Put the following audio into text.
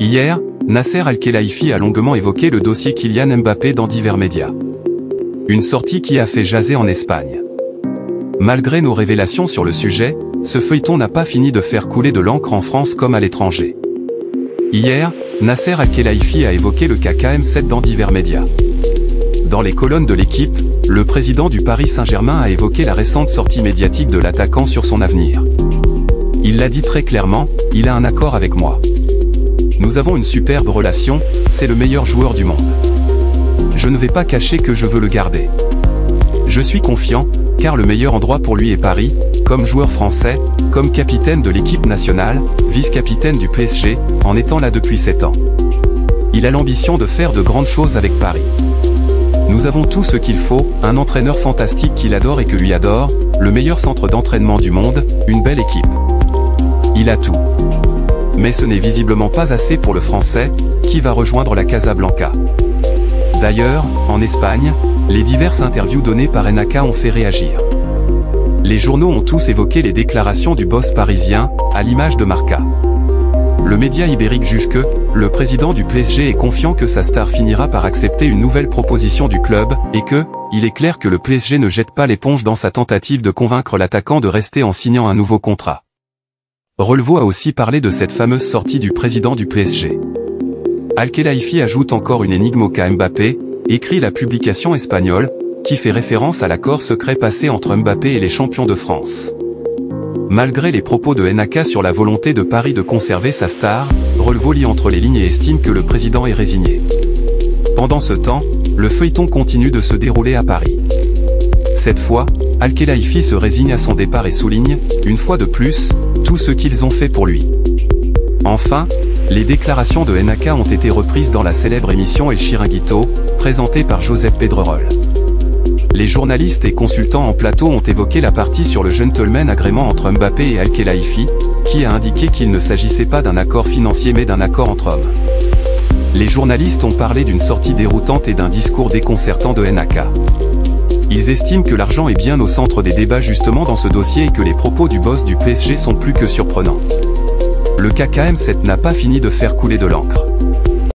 Hier, Nasser Al-Khelaifi a longuement évoqué le dossier Kylian Mbappé dans divers médias. Une sortie qui a fait jaser en Espagne. Malgré nos révélations sur le sujet, ce feuilleton n'a pas fini de faire couler de l'encre en France comme à l'étranger. Hier, Nasser Al-Khelaifi a évoqué le cas KM7 dans divers médias. Dans les colonnes de l'équipe, le président du Paris Saint-Germain a évoqué la récente sortie médiatique de l'attaquant sur son avenir. Il l'a dit très clairement, il a un accord avec moi. Nous avons une superbe relation, c'est le meilleur joueur du monde. Je ne vais pas cacher que je veux le garder. Je suis confiant, car le meilleur endroit pour lui est Paris, comme joueur français, comme capitaine de l'équipe nationale, vice-capitaine du PSG, en étant là depuis 7 ans. Il a l'ambition de faire de grandes choses avec Paris. Nous avons tout ce qu'il faut, un entraîneur fantastique qu'il adore et que lui adore, le meilleur centre d'entraînement du monde, une belle équipe. Il a tout. Mais ce n'est visiblement pas assez pour le Français, qui va rejoindre la Casablanca. D'ailleurs, en Espagne, les diverses interviews données par Enaka ont fait réagir. Les journaux ont tous évoqué les déclarations du boss parisien, à l'image de Marca. Le média ibérique juge que, le président du PSG est confiant que sa star finira par accepter une nouvelle proposition du club, et que, il est clair que le PSG ne jette pas l'éponge dans sa tentative de convaincre l'attaquant de rester en signant un nouveau contrat. Relevo a aussi parlé de cette fameuse sortie du président du PSG. Al-Khelaifi ajoute encore une énigme au cas Mbappé, écrit la publication espagnole, qui fait référence à l'accord secret passé entre Mbappé et les champions de France. Malgré les propos de Enaka sur la volonté de Paris de conserver sa star, Relevo lit entre les lignes et estime que le président est résigné. Pendant ce temps, le feuilleton continue de se dérouler à Paris. Cette fois, Al-Khelaifi se résigne à son départ et souligne, une fois de plus, tout ce qu'ils ont fait pour lui. Enfin, les déclarations de Enaka ont été reprises dans la célèbre émission El Chiringuito, présentée par Josep Pedrerol. Les journalistes et consultants en plateau ont évoqué la partie sur le gentleman agreement entre Mbappé et Al-Khelaifi, qui a indiqué qu'il ne s'agissait pas d'un accord financier mais d'un accord entre hommes. Les journalistes ont parlé d'une sortie déroutante et d'un discours déconcertant de Enaka. Ils estiment que l'argent est bien au centre des débats justement dans ce dossier et que les propos du boss du PSG sont plus que surprenants. Le cas KM7 n'a pas fini de faire couler de l'encre.